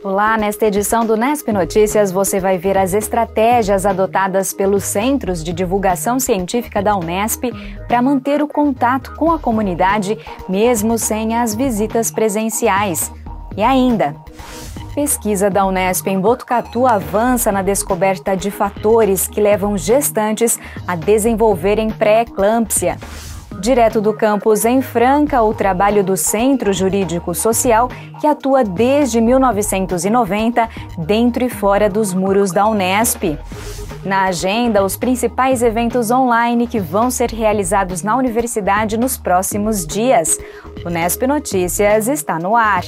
Olá, nesta edição do Unesp Notícias você vai ver as estratégias adotadas pelos Centros de Divulgação Científica da Unesp para manter o contato com a comunidade, mesmo sem as visitas presenciais. E ainda, pesquisa da Unesp em Botucatu avança na descoberta de fatores que levam gestantes a desenvolverem pré-eclâmpsia. Direto do campus em Franca, o trabalho do Centro Jurídico Social, que atua desde 1990 dentro e fora dos muros da Unesp. Na agenda, os principais eventos online que vão ser realizados na universidade nos próximos dias. Unesp Notícias está no ar.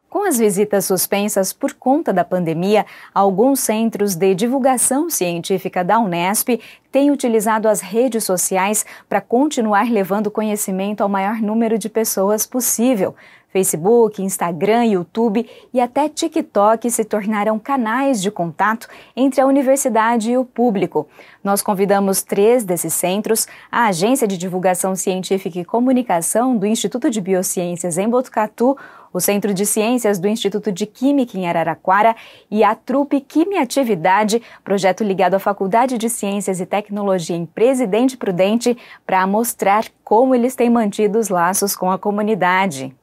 Com as visitas suspensas por conta da pandemia, alguns centros de divulgação científica da Unesp têm utilizado as redes sociais para continuar levando conhecimento ao maior número de pessoas possível. Facebook, Instagram, YouTube e até TikTok se tornaram canais de contato entre a universidade e o público. Nós convidamos 3 desses centros, a Agência de Divulgação Científica e Comunicação do Instituto de Biociências em Botucatu, o Centro de Ciências do Instituto de Química em Araraquara e a Trupe Quimiatividade, projeto ligado à Faculdade de Ciências e Tecnologia em Presidente Prudente, para mostrar como eles têm mantido os laços com a comunidade.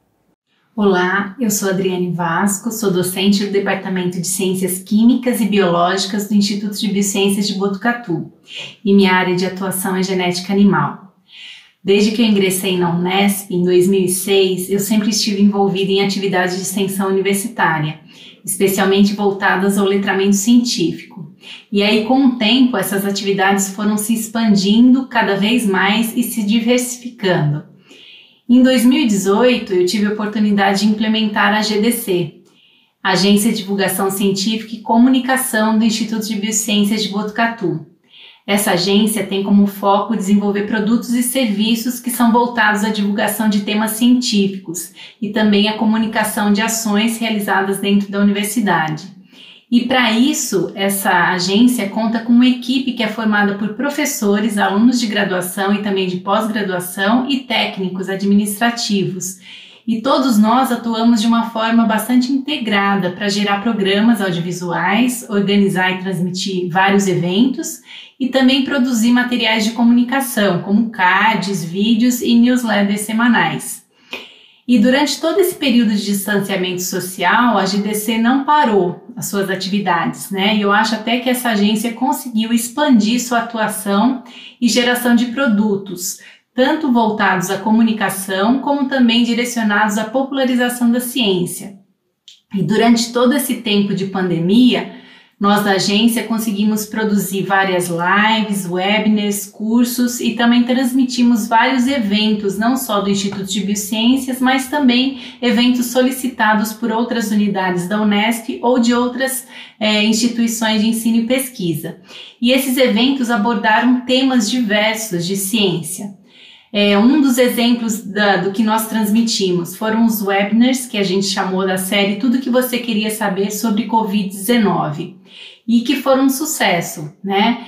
Olá, eu sou Adriane Vasco, sou docente do Departamento de Ciências Químicas e Biológicas do Instituto de Biociências de Botucatu e minha área de atuação é genética animal. Desde que eu ingressei na Unesp, em 2006, eu sempre estive envolvida em atividades de extensão universitária, especialmente voltadas ao letramento científico. E aí, com o tempo, essas atividades foram se expandindo cada vez mais e se diversificando. Em 2018, eu tive a oportunidade de implementar a GDC, Agência de Divulgação Científica e Comunicação do Instituto de Biociências de Botucatu. Essa agência tem como foco desenvolver produtos e serviços que são voltados à divulgação de temas científicos e também à comunicação de ações realizadas dentro da universidade. E para isso, essa agência conta com uma equipe que é formada por professores, alunos de graduação e também de pós-graduação e técnicos administrativos. E todos nós atuamos de uma forma bastante integrada para gerar programas audiovisuais, organizar e transmitir vários eventos e também produzir materiais de comunicação, como cards, vídeos e newsletters semanais. E durante todo esse período de distanciamento social, a GDC não parou as suas atividades, né? E eu acho até que essa agência conseguiu expandir sua atuação e geração de produtos, tanto voltados à comunicação, como também direcionados à popularização da ciência. E durante todo esse tempo de pandemia, nós da agência conseguimos produzir várias lives, webinars, cursos e também transmitimos vários eventos, não só do Instituto de Biociências, mas também eventos solicitados por outras unidades da Unesp ou de outras instituições de ensino e pesquisa. E esses eventos abordaram temas diversos de ciência. Um dos exemplos do que nós transmitimos foram os webinars, que a gente chamou da série Tudo que você queria saber sobre Covid-19, e que foram um sucesso, né?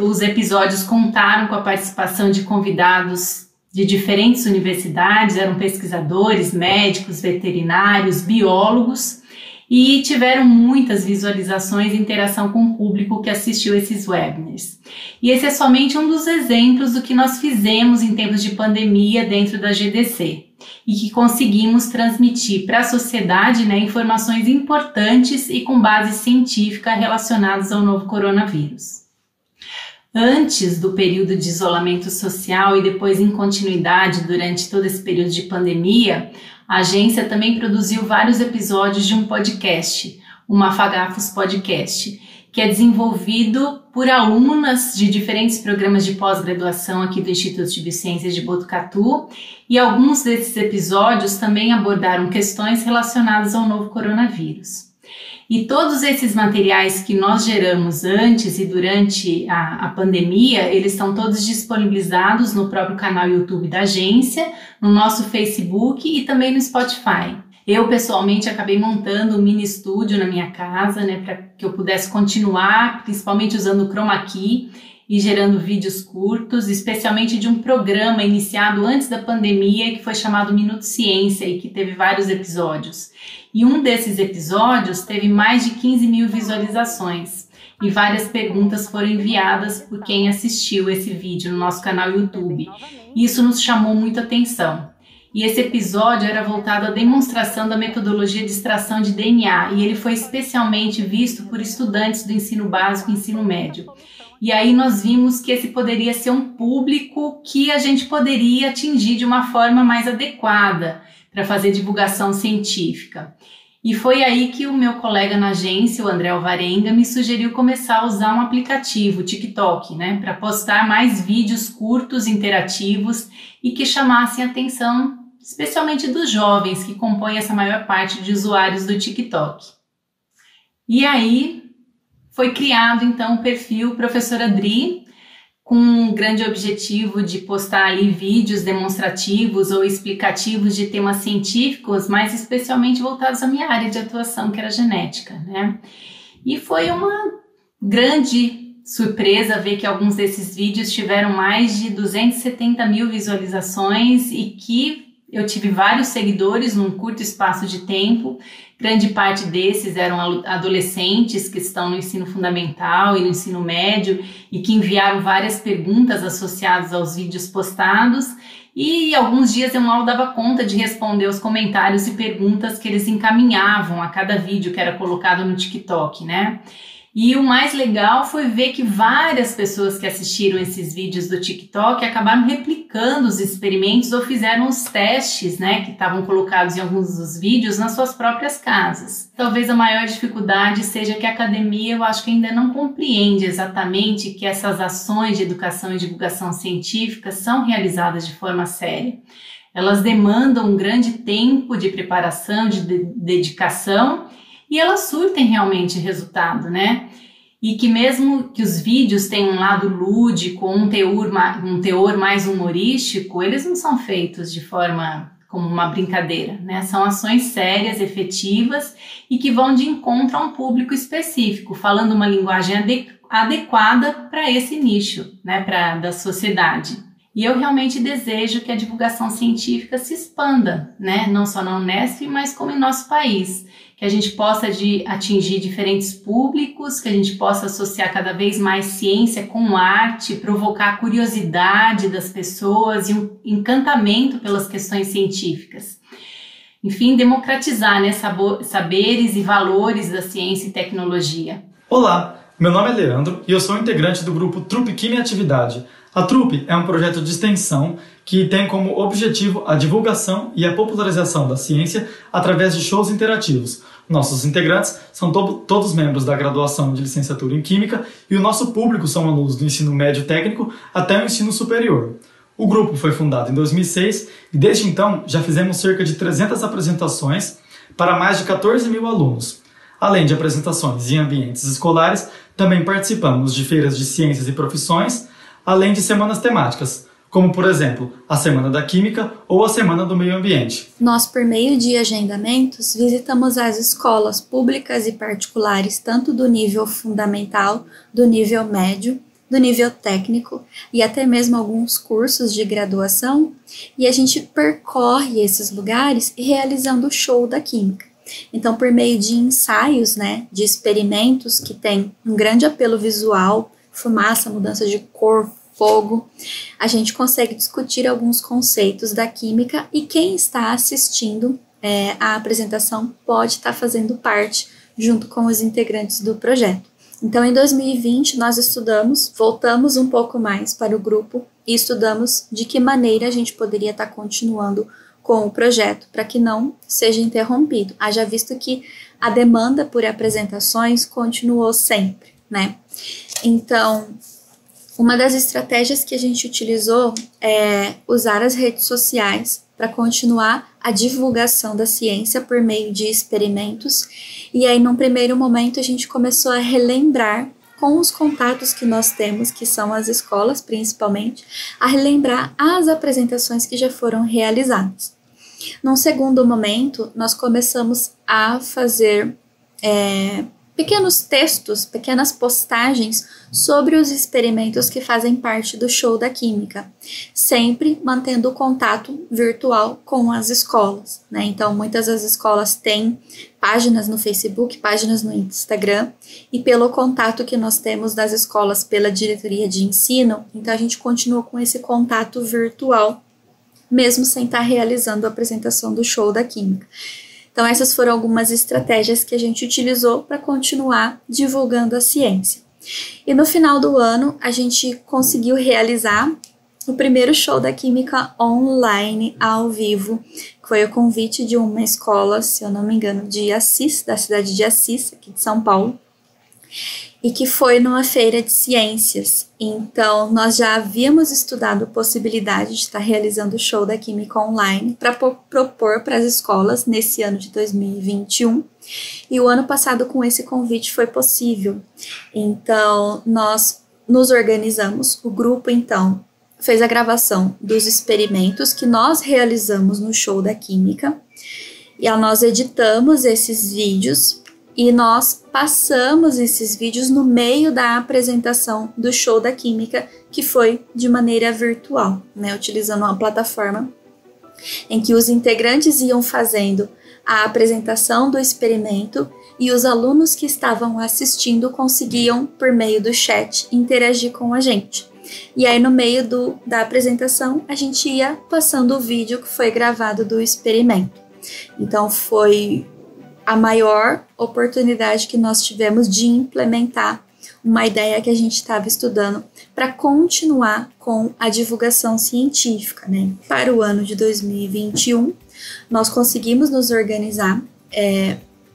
Os episódios contaram com a participação de convidados de diferentes universidades, eram pesquisadores, médicos, veterinários, biólogos, e tiveram muitas visualizações e interação com o público que assistiu esses webinars. E esse é somente um dos exemplos do que nós fizemos em tempos de pandemia dentro da GDC e que conseguimos transmitir para a sociedade, né, informações importantes e com base científica relacionadas ao novo coronavírus. Antes do período de isolamento social e depois em continuidade durante todo esse período de pandemia, a agência também produziu vários episódios de um podcast, o Mafagafos Podcast, que é desenvolvido por alunas de diferentes programas de pós-graduação aqui do Instituto de Biociências de Botucatu, e alguns desses episódios também abordaram questões relacionadas ao novo coronavírus. E todos esses materiais que nós geramos antes e durante a pandemia, eles estão todos disponibilizados no próprio canal YouTube da agência, no nosso Facebook e também no Spotify. Eu, pessoalmente, acabei montando um mini estúdio na minha casa, né, para que eu pudesse continuar, principalmente usando o Chroma Key e gerando vídeos curtos, especialmente de um programa iniciado antes da pandemia, que foi chamado Minuto Ciência e que teve vários episódios. E um desses episódios teve mais de 15 mil visualizações e várias perguntas foram enviadas por quem assistiu esse vídeo no nosso canal YouTube. E isso nos chamou muita atenção. E esse episódio era voltado à demonstração da metodologia de extração de DNA e ele foi especialmente visto por estudantes do ensino básico e ensino médio. E aí nós vimos que esse poderia ser um público que a gente poderia atingir de uma forma mais adequada para fazer divulgação científica. E foi aí que o meu colega na agência, o André Alvarenga, me sugeriu começar a usar um aplicativo, o TikTok, né, para postar mais vídeos curtos, interativos e que chamassem a atenção, especialmente dos jovens que compõem essa maior parte de usuários do TikTok. E aí foi criado então o perfil Professora Dri, com um grande objetivo de postar ali vídeos demonstrativos ou explicativos de temas científicos, mas especialmente voltados à minha área de atuação, que era genética, né? E foi uma grande surpresa ver que alguns desses vídeos tiveram mais de 270 mil visualizações e que eu tive vários seguidores num curto espaço de tempo. Grande parte desses eram adolescentes que estão no ensino fundamental e no ensino médio e que enviaram várias perguntas associadas aos vídeos postados. E alguns dias eu mal dava conta de responder os comentários e perguntas que eles encaminhavam a cada vídeo que era colocado no TikTok, né? E o mais legal foi ver que várias pessoas que assistiram esses vídeos do TikTok acabaram replicando os experimentos ou fizeram os testes, né, que estavam colocados em alguns dos vídeos nas suas próprias casas. Talvez a maior dificuldade seja que a academia, eu acho que ainda não compreende exatamente que essas ações de educação e divulgação científica são realizadas de forma séria. Elas demandam um grande tempo de preparação, de dedicação, e elas surtem realmente resultado, né? E que mesmo que os vídeos tenham um lado lúdico, um teor mais humorístico, eles não são feitos de forma como uma brincadeira, né? São ações sérias, efetivas e que vão de encontro a um público específico, falando uma linguagem adequada para esse nicho, né? Da sociedade. E eu realmente desejo que a divulgação científica se expanda, né? Não só na Unesp, mas como em nosso país. Que a gente possa atingir diferentes públicos, que a gente possa associar cada vez mais ciência com arte, provocar a curiosidade das pessoas e um encantamento pelas questões científicas. Enfim, democratizar, né, saberes e valores da ciência e tecnologia. Olá, meu nome é Leandro e eu sou integrante do grupo Trupe Química e Atividade. A Trupe é um projeto de extensão que tem como objetivo a divulgação e a popularização da ciência através de shows interativos. Nossos integrantes são todos membros da graduação de licenciatura em Química e o nosso público são alunos do ensino médio técnico até o ensino superior. O grupo foi fundado em 2006 e desde então já fizemos cerca de 300 apresentações para mais de 14 mil alunos. Além de apresentações em ambientes escolares, também participamos de feiras de ciências e profissões, além de semanas temáticas, como, por exemplo, a Semana da Química ou a Semana do Meio Ambiente. Nós, por meio de agendamentos, visitamos as escolas públicas e particulares, tanto do nível fundamental, do nível médio, do nível técnico e até mesmo alguns cursos de graduação, e a gente percorre esses lugares realizando o show da Química. Então, por meio de ensaios, né, de experimentos que têm um grande apelo visual, fumaça, mudança de cor, fogo, a gente consegue discutir alguns conceitos da química e quem está assistindo a apresentação pode estar fazendo parte junto com os integrantes do projeto. Então, em 2020, nós voltamos um pouco mais para o grupo e estudamos de que maneira a gente poderia estar continuando com o projeto para que não seja interrompido. Haja visto que a demanda por apresentações continuou sempre, né? Então, uma das estratégias que a gente utilizou é usar as redes sociais para continuar a divulgação da ciência por meio de experimentos. E aí, num primeiro momento, a gente começou a relembrar com os contatos que nós temos, que são as escolas principalmente, a relembrar as apresentações que já foram realizadas. Num segundo momento, nós começamos a fazer pequenos textos, pequenas postagens sobre os experimentos que fazem parte do show da Química, sempre mantendo o contato virtual com as escolas, né? Então, muitas das escolas têm páginas no Facebook, páginas no Instagram, e pelo contato que nós temos das escolas pela diretoria de ensino, então a gente continua com esse contato virtual, mesmo sem estar realizando a apresentação do show da Química. Então, essas foram algumas estratégias que a gente utilizou para continuar divulgando a ciência. E no final do ano, a gente conseguiu realizar o primeiro show da Química online, ao vivo, que foi o convite de uma escola, se eu não me engano, de Assis, da cidade de Assis, aqui de São Paulo, e que foi numa feira de ciências. Então, nós já havíamos estudado a possibilidade de estar realizando o show da Química online para propor para as escolas nesse ano de 2021. E o ano passado, com esse convite, foi possível. Então, nós nos organizamos, o grupo, então, fez a gravação dos experimentos que nós realizamos no show da Química, e nós editamos esses vídeos e nós passamos esses vídeos no meio da apresentação do show da Química, que foi de maneira virtual, né, utilizando uma plataforma em que os integrantes iam fazendo a apresentação do experimento e os alunos que estavam assistindo conseguiam, por meio do chat, interagir com a gente. E aí, no meio da apresentação, a gente ia passando o vídeo que foi gravado do experimento. Então, foi a maior oportunidade que nós tivemos de implementar uma ideia que a gente estava estudando para continuar com a divulgação científica, né? Para o ano de 2021, nós conseguimos nos organizar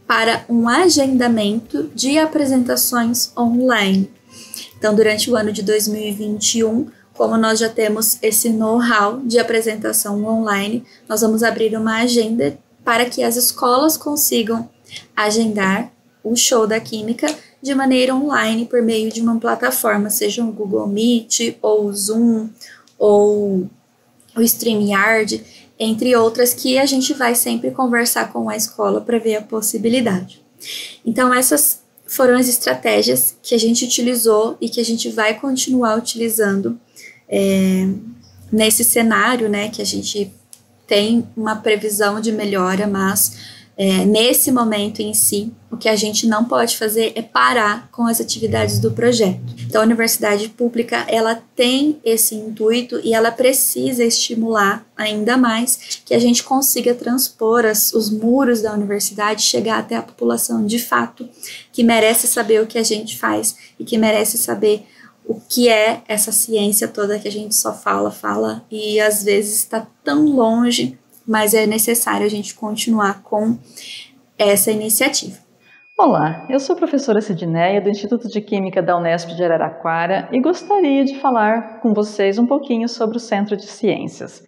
para um agendamento de apresentações online. Então, durante o ano de 2021, como nós já temos esse know-how de apresentação online, nós vamos abrir uma agenda para que as escolas consigam agendar o show da Química de maneira online por meio de uma plataforma, seja o Google Meet, ou o Zoom, ou o StreamYard, entre outras, que a gente vai sempre conversar com a escola para ver a possibilidade. Então, essas foram as estratégias que a gente utilizou e que a gente vai continuar utilizando nesse cenário, né, que a gente tem uma previsão de melhora, mas nesse momento em si, o que a gente não pode fazer é parar com as atividades do projeto. Então, a universidade pública, ela tem esse intuito e ela precisa estimular ainda mais que a gente consiga transpor os muros da universidade, chegar até a população de fato, que merece saber o que a gente faz e que merece saber o que é essa ciência toda que a gente só fala e às vezes está tão longe, mas é necessário a gente continuar com essa iniciativa. Olá, eu sou a professora Sidneia do Instituto de Química da Unesp de Araraquara e gostaria de falar com vocês um pouquinho sobre o Centro de Ciências.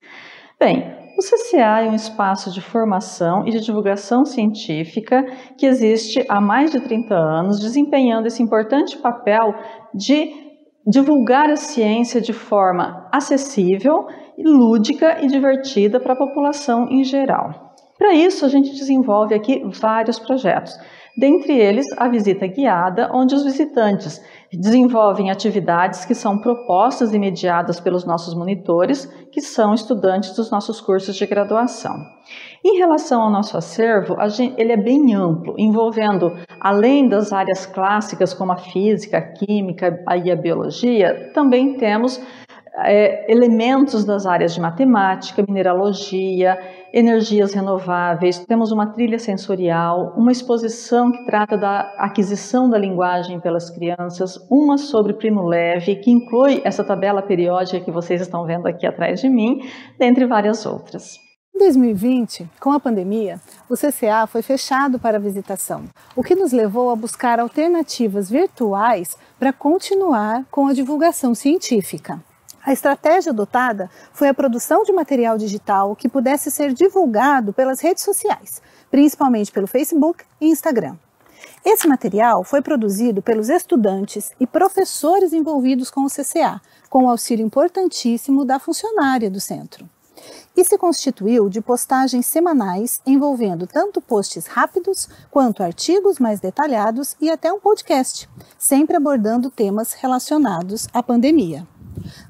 Bem, o CCA é um espaço de formação e de divulgação científica que existe há mais de 30 anos, desempenhando esse importante papel de divulgar a ciência de forma acessível, lúdica e divertida para a população em geral. Para isso, a gente desenvolve aqui vários projetos. Dentre eles, a visita guiada, onde os visitantes desenvolvem atividades que são propostas e mediadas pelos nossos monitores, que são estudantes dos nossos cursos de graduação. Em relação ao nosso acervo, ele é bem amplo, envolvendo, além das áreas clássicas como a física, a química e a biologia, também temos elementos das áreas de matemática, mineralogia, energias renováveis, temos uma trilha sensorial, uma exposição que trata da aquisição da linguagem pelas crianças, uma sobre Primo Levi, que inclui essa tabela periódica que vocês estão vendo aqui atrás de mim, dentre várias outras. Em 2020, com a pandemia, o CCA foi fechado para visitação, o que nos levou a buscar alternativas virtuais para continuar com a divulgação científica. A estratégia adotada foi a produção de material digital que pudesse ser divulgado pelas redes sociais, principalmente pelo Facebook e Instagram. Esse material foi produzido pelos estudantes e professores envolvidos com o CCA, com o auxílio importantíssimo da funcionária do centro. e se constituiu de postagens semanais envolvendo tanto posts rápidos quanto artigos mais detalhados e até um podcast, sempre abordando temas relacionados à pandemia.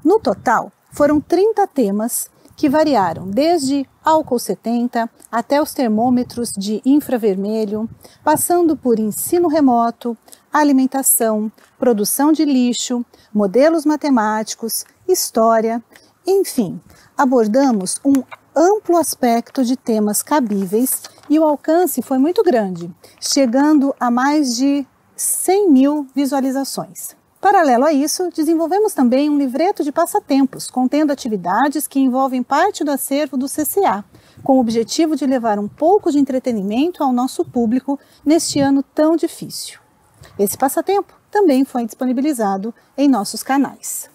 No total, foram 30 temas que variaram desde álcool 70 até os termômetros de infravermelho, passando por ensino remoto, alimentação, produção de lixo, modelos matemáticos, história, enfim, abordamos um amplo aspecto de temas cabíveis e o alcance foi muito grande, chegando a mais de 100 mil visualizações. Paralelo a isso, desenvolvemos também um livreto de passatempos, contendo atividades que envolvem parte do acervo do CCA, com o objetivo de levar um pouco de entretenimento ao nosso público neste ano tão difícil. Esse passatempo também foi disponibilizado em nossos canais.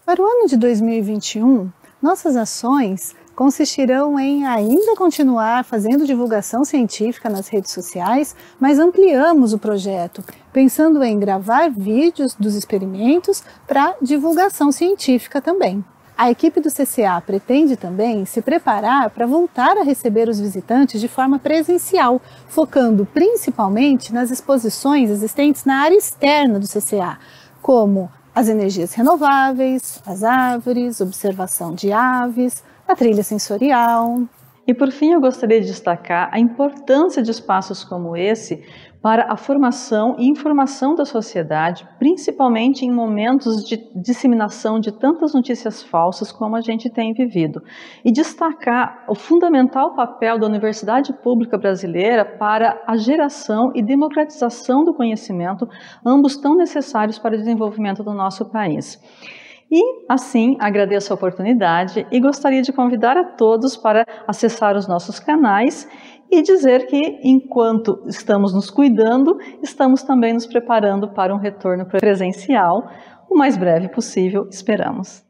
Para o ano de 2021, nossas ações consistirão em ainda continuar fazendo divulgação científica nas redes sociais, mas ampliamos o projeto, pensando em gravar vídeos dos experimentos para divulgação científica também. A equipe do CCA pretende também se preparar para voltar a receber os visitantes de forma presencial, focando principalmente nas exposições existentes na área externa do CCA, como as energias renováveis, as árvores, observação de aves, a trilha sensorial. E por fim, eu gostaria de destacar a importância de espaços como esse para a formação e informação da sociedade, principalmente em momentos de disseminação de tantas notícias falsas como a gente tem vivido. E destacar o fundamental papel da Universidade Pública Brasileira para a geração e democratização do conhecimento, ambos tão necessários para o desenvolvimento do nosso país. E, assim, agradeço a oportunidade e gostaria de convidar a todos para acessar os nossos canais e dizer que, enquanto estamos nos cuidando, estamos também nos preparando para um retorno presencial, o mais breve possível, esperamos.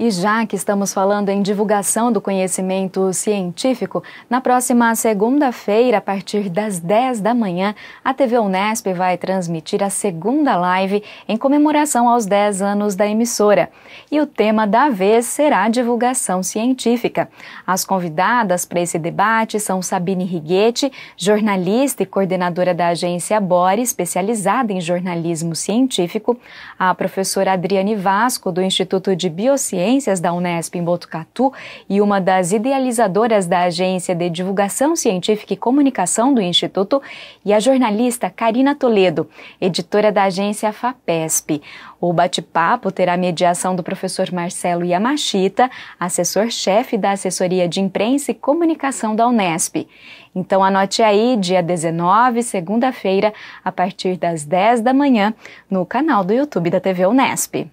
E já que estamos falando em divulgação do conhecimento científico, na próxima segunda-feira, a partir das 10 da manhã, a TV Unesp vai transmitir a segunda live em comemoração aos 10 anos da emissora. E o tema da vez será divulgação científica. As convidadas para esse debate são Sabine Righetti, jornalista e coordenadora da agência Bore, especializada em jornalismo científico, a professora Adriane Vasco, do Instituto de Biociências da Unesp em Botucatu e uma das idealizadoras da Agência de Divulgação Científica e Comunicação do Instituto, e a jornalista Karina Toledo, editora da agência FAPESP. O bate-papo terá mediação do professor Marcelo Yamashita, assessor-chefe da Assessoria de Imprensa e Comunicação da Unesp. Então anote aí, dia 19, segunda-feira, a partir das 10 da manhã, no canal do YouTube da TV Unesp.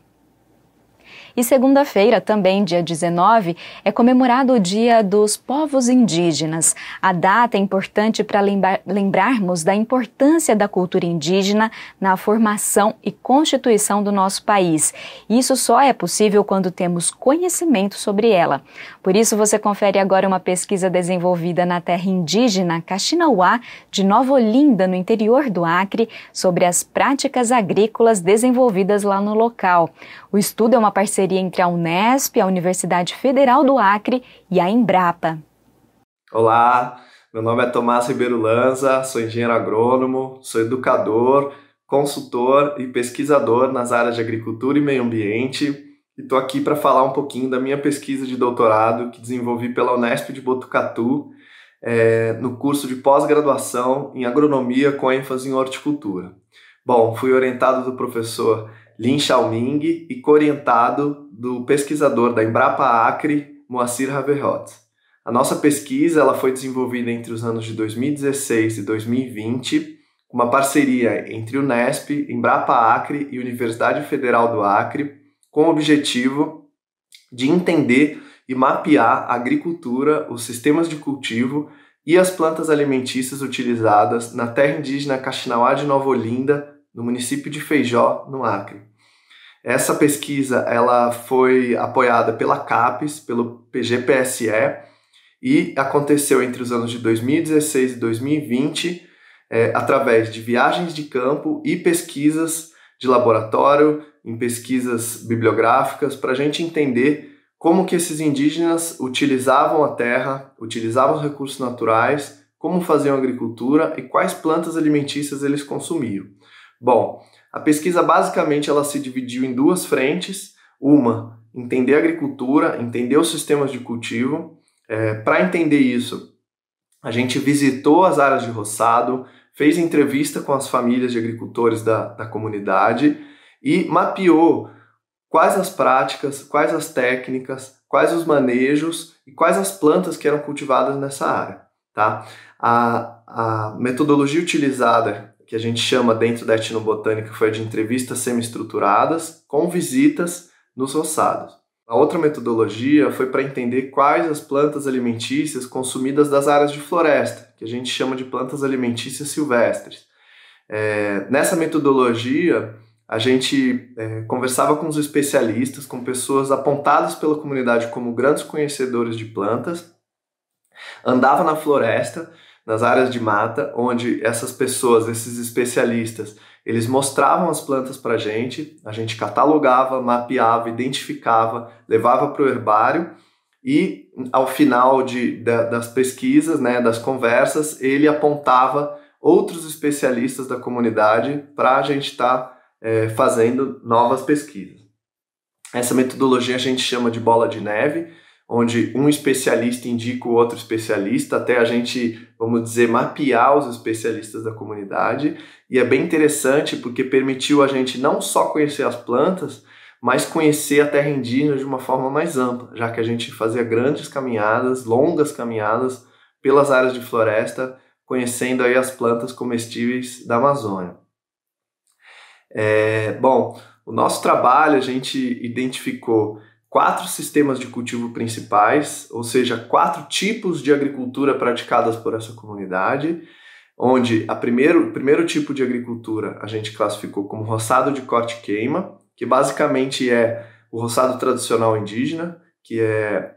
E segunda-feira, também dia 19, é comemorado o Dia dos Povos Indígenas. A data é importante para lembrarmos da importância da cultura indígena na formação e constituição do nosso país. Isso só é possível quando temos conhecimento sobre ela. Por isso, você confere agora uma pesquisa desenvolvida na terra indígena Kaxinawá, de Nova Olinda, no interior do Acre, sobre as práticas agrícolas desenvolvidas lá no local. O estudo é uma parceria entre a Unesp, a Universidade Federal do Acre e a Embrapa. Olá, meu nome é Tomás Ribeiro Lanza, sou engenheiro agrônomo, sou educador, consultor e pesquisador nas áreas de agricultura e meio ambiente e estou aqui para falar um pouquinho da minha pesquisa de doutorado que desenvolvi pela Unesp de Botucatu no curso de pós-graduação em agronomia com ênfase em horticultura. Bom, fui orientado do professor Lin Xiaoming e co-orientado do pesquisador da Embrapa Acre, Moacir Haverhot. A nossa pesquisa ela foi desenvolvida entre os anos de 2016 e 2020, uma parceria entre Unesp, Embrapa Acre e Universidade Federal do Acre, com o objetivo de entender e mapear a agricultura, os sistemas de cultivo e as plantas alimentícias utilizadas na terra indígena Kaxinawá de Nova Olinda, no município de Feijó, no Acre. Essa pesquisa ela foi apoiada pela CAPES, pelo PGPSE, e aconteceu entre os anos de 2016 e 2020, através de viagens de campo e pesquisas de laboratório, em pesquisas bibliográficas, para a gente entender como que esses indígenas utilizavam a terra, utilizavam os recursos naturais, como faziam agricultura e quais plantas alimentícias eles consumiam. Bom, a pesquisa basicamente ela se dividiu em duas frentes. Uma, entender a agricultura, entender os sistemas de cultivo. Para entender isso, a gente visitou as áreas de roçado, fez entrevista com as famílias de agricultores da comunidade e mapeou quais as práticas, quais as técnicas, quais os manejos e quais as plantas que eram cultivadas nessa área. Tá? A metodologia utilizada, que a gente chama dentro da etnobotânica, foi a de entrevistas semi-estruturadas com visitas nos roçados. A outra metodologia foi para entender quais as plantas alimentícias consumidas das áreas de floresta, que a gente chama de plantas alimentícias silvestres. Nessa metodologia, a gente conversava com os especialistas, com pessoas apontadas pela comunidade como grandes conhecedores de plantas, andava na floresta, nas áreas de mata, onde essas pessoas, esses especialistas, eles mostravam as plantas para a gente catalogava, mapeava, identificava, levava para o herbário e ao final das pesquisas, né, das conversas, ele apontava outros especialistas da comunidade para a gente estar fazendo novas pesquisas. Essa metodologia a gente chama de bola de neve, onde um especialista indica o outro especialista, até a gente, vamos dizer, mapear os especialistas da comunidade. E é bem interessante porque permitiu a gente não só conhecer as plantas, mas conhecer a terra indígena de uma forma mais ampla, já que a gente fazia grandes caminhadas, longas caminhadas pelas áreas de floresta, conhecendo aí as plantas comestíveis da Amazônia. Bom, o nosso trabalho, a gente identificou 4 sistemas de cultivo principais, ou seja, 4 tipos de agricultura praticadas por essa comunidade, onde o primeiro tipo de agricultura a gente classificou como roçado de corte e queima, que basicamente é o roçado tradicional indígena, que é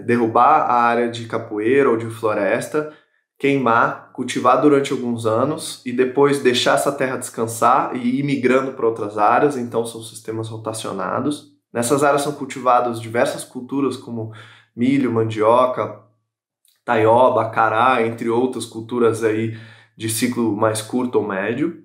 derrubar a área de capoeira ou de floresta, queimar, cultivar durante alguns anos e depois deixar essa terra descansar e ir migrando para outras áreas, então são sistemas rotacionados. Nessas áreas são cultivadas diversas culturas como milho, mandioca, taioba, acará, entre outras culturas aí de ciclo mais curto ou médio.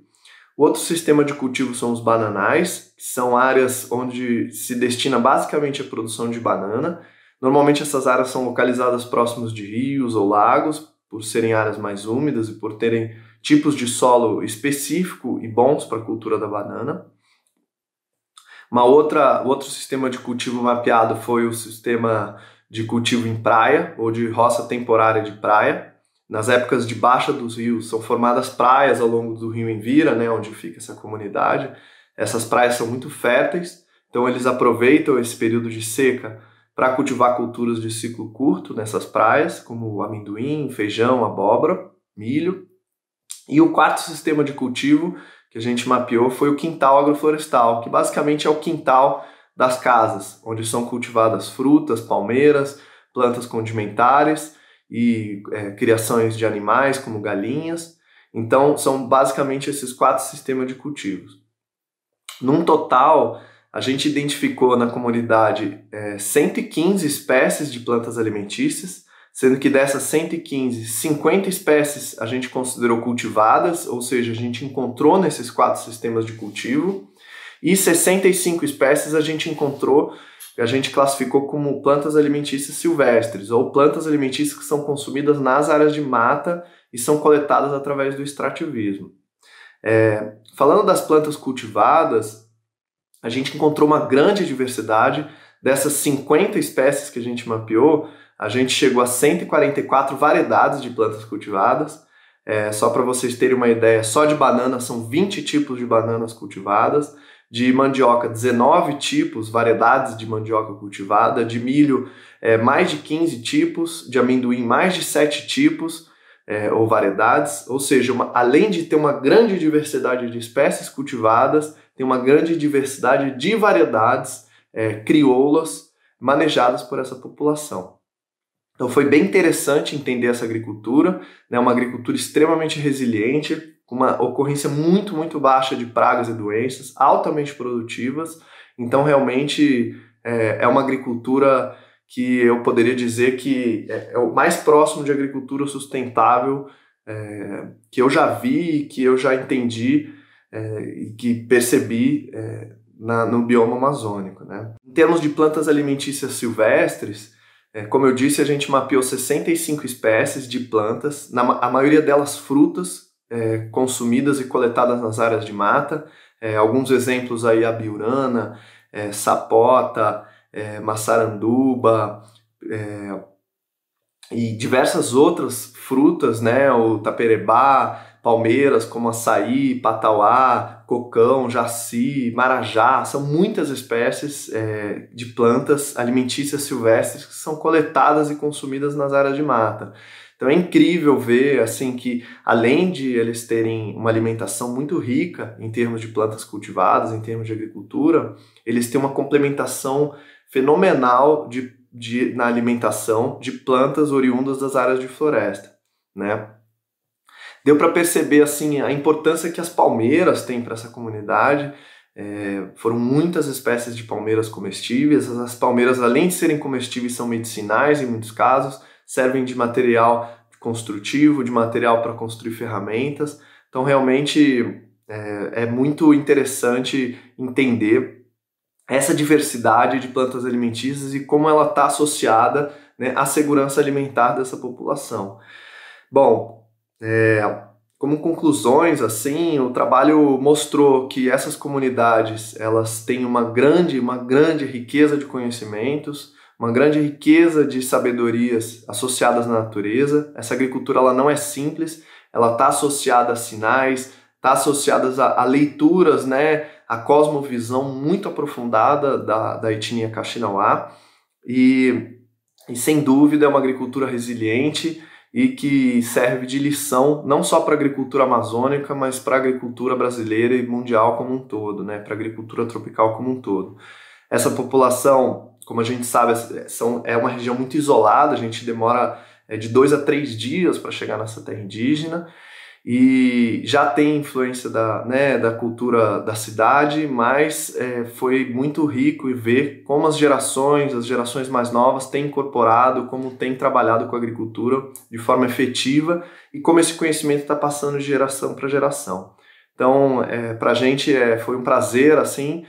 O outro sistema de cultivo são os bananais, que são áreas onde se destina basicamente à produção de banana. Normalmente essas áreas são localizadas próximos de rios ou lagos, por serem áreas mais úmidas e por terem tipos de solo específico e bons para a cultura da banana. Outro sistema de cultivo mapeado foi o sistema de cultivo em praia, ou de roça temporária de praia. Nas épocas de baixa dos rios, são formadas praias ao longo do rio Envira, né, onde fica essa comunidade. Essas praias são muito férteis, então eles aproveitam esse período de seca para cultivar culturas de ciclo curto nessas praias, como amendoim, feijão, abóbora, milho. E o quarto sistema de cultivo que a gente mapeou foi o quintal agroflorestal, que basicamente é o quintal das casas, onde são cultivadas frutas, palmeiras, plantas condimentares e criações de animais como galinhas. Então são basicamente esses 4 sistemas de cultivos. Num total, a gente identificou na comunidade 115 espécies de plantas alimentícias, sendo que dessas 115, 50 espécies a gente considerou cultivadas, ou seja, a gente encontrou nesses 4 sistemas de cultivo, e 65 espécies a gente classificou como plantas alimentícias silvestres, ou plantas alimentícias que são consumidas nas áreas de mata e são coletadas através do extrativismo. Falando das plantas cultivadas, a gente encontrou uma grande diversidade. Dessas 50 espécies que a gente mapeou, a gente chegou a 144 variedades de plantas cultivadas. Só para vocês terem uma ideia, só de banana são 20 tipos de bananas cultivadas, de mandioca 19 tipos, variedades de mandioca cultivada, de milho mais de 15 tipos, de amendoim mais de 7 tipos ou variedades, ou seja, além de ter uma grande diversidade de espécies cultivadas, tem uma grande diversidade de variedades crioulas manejadas por essa população. Então foi bem interessante entender essa agricultura, né, uma agricultura extremamente resiliente, com uma ocorrência muito, muito baixa de pragas e doenças, altamente produtivas. Então realmente é uma agricultura que eu poderia dizer que é o mais próximo de agricultura sustentável que eu já vi, que eu já entendi e que percebi no bioma amazônico, né? Em termos de plantas alimentícias silvestres, como eu disse, a gente mapeou 65 espécies de plantas, a maioria delas frutas, consumidas e coletadas nas áreas de mata. Alguns exemplos aí, a biurana, sapota, maçaranduba, e diversas outras frutas, né, o taperebá, palmeiras como açaí, patauá, cocão, jaci, marajá, são muitas espécies de plantas alimentícias silvestres que são coletadas e consumidas nas áreas de mata. Então é incrível ver assim, que além de eles terem uma alimentação muito rica em termos de plantas cultivadas, em termos de agricultura, eles têm uma complementação fenomenal na alimentação de plantas oriundas das áreas de floresta, né? Deu para perceber assim, a importância que as palmeiras têm para essa comunidade. Foram muitas espécies de palmeiras comestíveis. As palmeiras, além de serem comestíveis, são medicinais em muitos casos, servem de material construtivo, de material para construir ferramentas. Então, realmente, é muito interessante entender essa diversidade de plantas alimentícias e como ela está associada, né, à segurança alimentar dessa população. Bom, como conclusões, assim, o trabalho mostrou que essas comunidades elas têm uma grande riqueza de conhecimentos, uma grande riqueza de sabedorias associadas na natureza. Essa agricultura ela não é simples, ela está associada a sinais, está associada a leituras, né, a cosmovisão muito aprofundada da etnia Kaxinawá e sem dúvida é uma agricultura resiliente e que serve de lição não só para a agricultura amazônica, mas para a agricultura brasileira e mundial como um todo, né, para a agricultura tropical como um todo. Essa população, como a gente sabe, é uma região muito isolada, a gente demora de 2 a 3 dias para chegar nessa terra indígena, e já tem influência da cultura da cidade, mas foi muito rico e ver como as gerações mais novas têm incorporado, como têm trabalhado com a agricultura de forma efetiva e como esse conhecimento está passando de geração para geração. Então, para a gente foi um prazer assim,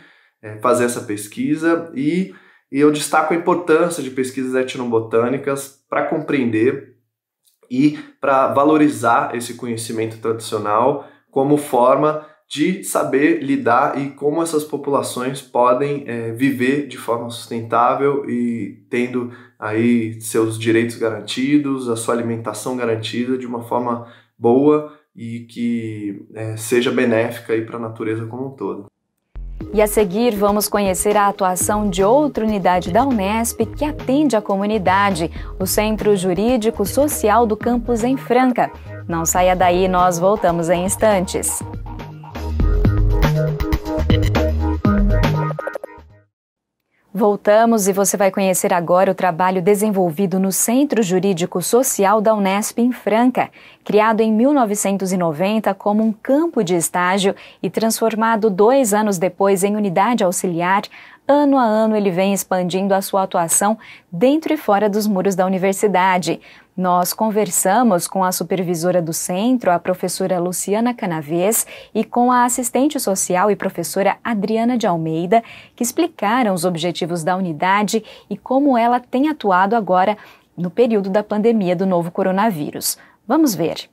fazer essa pesquisa e eu destaco a importância de pesquisas etnobotânicas para compreender e para valorizar esse conhecimento tradicional como forma de saber lidar e como essas populações podem viver de forma sustentável e tendo aí seus direitos garantidos, a sua alimentação garantida de uma forma boa e que seja benéfica para a natureza como um todo. E a seguir vamos conhecer a atuação de outra unidade da Unesp que atende a comunidade, o Centro Jurídico Social do campus em Franca. Não saia daí, nós voltamos em instantes. Voltamos e você vai conhecer agora o trabalho desenvolvido no Centro Jurídico Social da Unesp em Franca, criado em 1990 como um campo de estágio e transformado 2 anos depois em unidade auxiliar. Ano a ano ele vem expandindo a sua atuação dentro e fora dos muros da universidade. Nós conversamos com a supervisora do centro, a professora Luciana Canavês, e com a assistente social e professora Adriana de Almeida, que explicaram os objetivos da unidade e como ela tem atuado agora no período da pandemia do novo coronavírus. Vamos ver.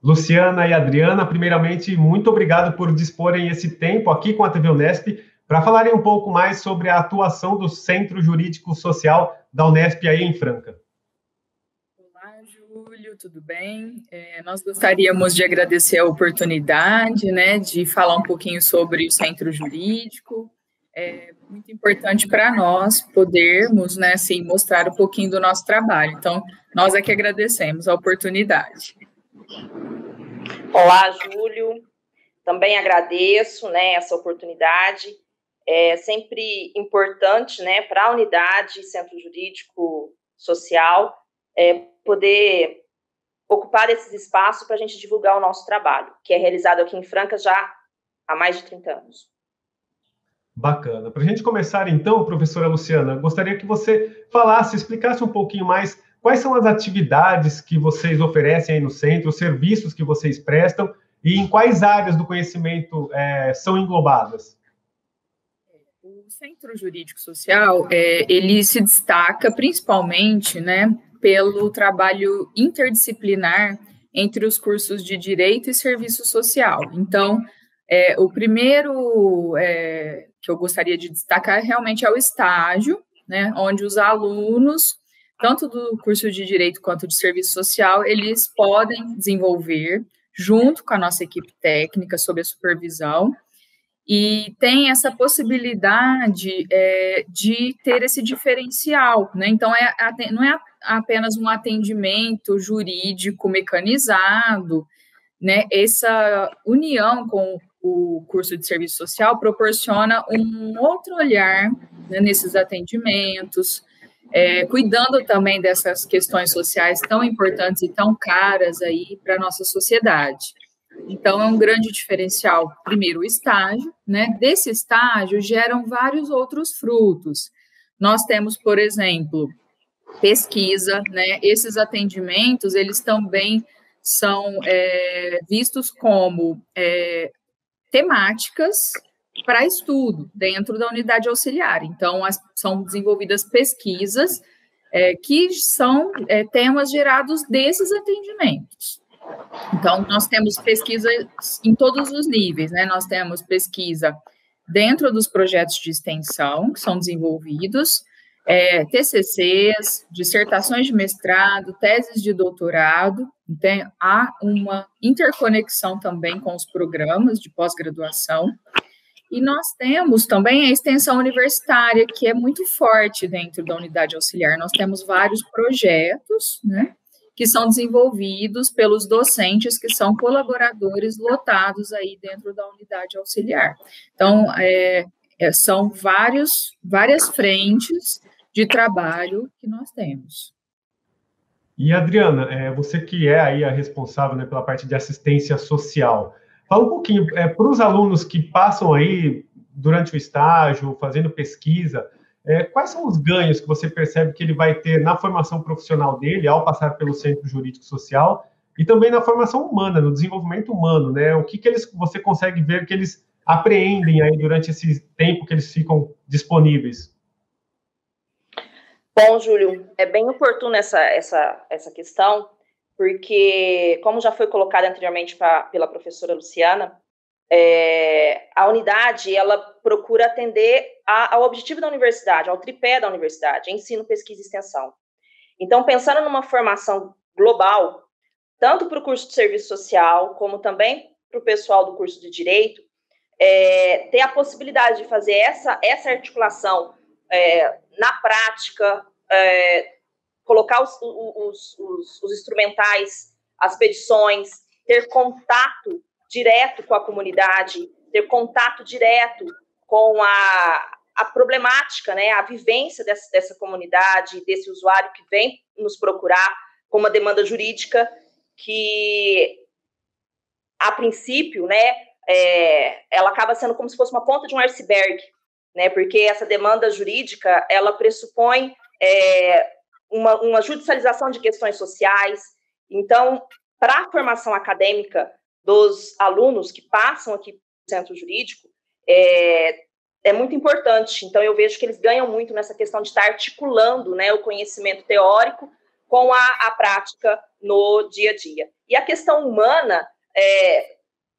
Luciana e Adriana, primeiramente, muito obrigado por disporem esse tempo aqui com a TV Unesp para falarem um pouco mais sobre a atuação do Centro Jurídico Social da Unesp aí em Franca. Olá, Júlio, tudo bem? Nós gostaríamos de agradecer a oportunidade, né, de falar um pouquinho sobre o Centro Jurídico. É muito importante para nós podermos, né, assim, mostrar um pouquinho do nosso trabalho. Então, nós é que agradecemos a oportunidade. Olá, Júlio. Também agradeço, né, essa oportunidade. É sempre importante, né, para a unidade Centro Jurídico Social poder ocupar esses espaços para a gente divulgar o nosso trabalho, que é realizado aqui em Franca já há mais de 30 anos. Bacana. Para a gente começar, então, professora Luciana, gostaria que você falasse, explicasse um pouquinho mais quais são as atividades que vocês oferecem aí no centro, os serviços que vocês prestam e em quais áreas do conhecimento são englobadas. O Centro Jurídico Social, ele se destaca principalmente, né, pelo trabalho interdisciplinar entre os cursos de Direito e Serviço Social. Então, o primeiro que eu gostaria de destacar realmente é o estágio, né, onde os alunos, tanto do curso de Direito quanto de Serviço Social, eles podem desenvolver, junto com a nossa equipe técnica, sob a supervisão, e tem essa possibilidade de ter esse diferencial, né? Então, não é apenas um atendimento jurídico mecanizado, né? Essa união com o curso de serviço social proporciona um outro olhar, né, nesses atendimentos, cuidando também dessas questões sociais tão importantes e tão caras aí para a nossa sociedade. Então, é um grande diferencial, primeiro, o estágio, né? Desse estágio geram vários outros frutos. Nós temos, por exemplo, pesquisa, né? Esses atendimentos, eles também são vistos como temáticas para estudo dentro da unidade auxiliar. Então, são desenvolvidas pesquisas que são temas gerados desses atendimentos. Então, nós temos pesquisa em todos os níveis, né? Nós temos pesquisa dentro dos projetos de extensão que são desenvolvidos, TCCs, dissertações de mestrado, teses de doutorado. Então, há uma interconexão também com os programas de pós-graduação. E nós temos também a extensão universitária, que é muito forte dentro da unidade auxiliar. Nós temos vários projetos, né, que são desenvolvidos pelos docentes que são colaboradores lotados aí dentro da unidade auxiliar. Então, são várias frentes de trabalho que nós temos. E, Adriana, você que é aí a responsável, né, pela parte de assistência social, fala um pouquinho, para os alunos que passam aí durante o estágio, fazendo pesquisa, quais são os ganhos que você percebe que ele vai ter na formação profissional dele, ao passar pelo Centro Jurídico Social, e também na formação humana, no desenvolvimento humano, né? O que você consegue ver que eles apreendem aí durante esse tempo que eles ficam disponíveis? Bom, Júlio, é bem oportuna essa questão, porque, como já foi colocado anteriormente pela professora Luciana, a unidade, ela procura atender ao objetivo da universidade, ao tripé da universidade, ensino, pesquisa e extensão. Então, pensando numa formação global, tanto para o curso de serviço social, como também para o pessoal do curso de direito, ter a possibilidade de fazer essa articulação na prática, colocar os instrumentais, as petições, ter contato direto com a comunidade, ter contato direto com a problemática, né, a vivência dessa comunidade, desse usuário que vem nos procurar com uma demanda jurídica que, a princípio, né, ela acaba sendo como se fosse uma ponta de um iceberg, né, porque essa demanda jurídica, ela pressupõe uma judicialização de questões sociais. Então, para a formação acadêmica dos alunos que passam aqui no Centro Jurídico, é muito importante. Então, eu vejo que eles ganham muito nessa questão de estar articulando, né, o conhecimento teórico com a prática no dia a dia. E a questão humana,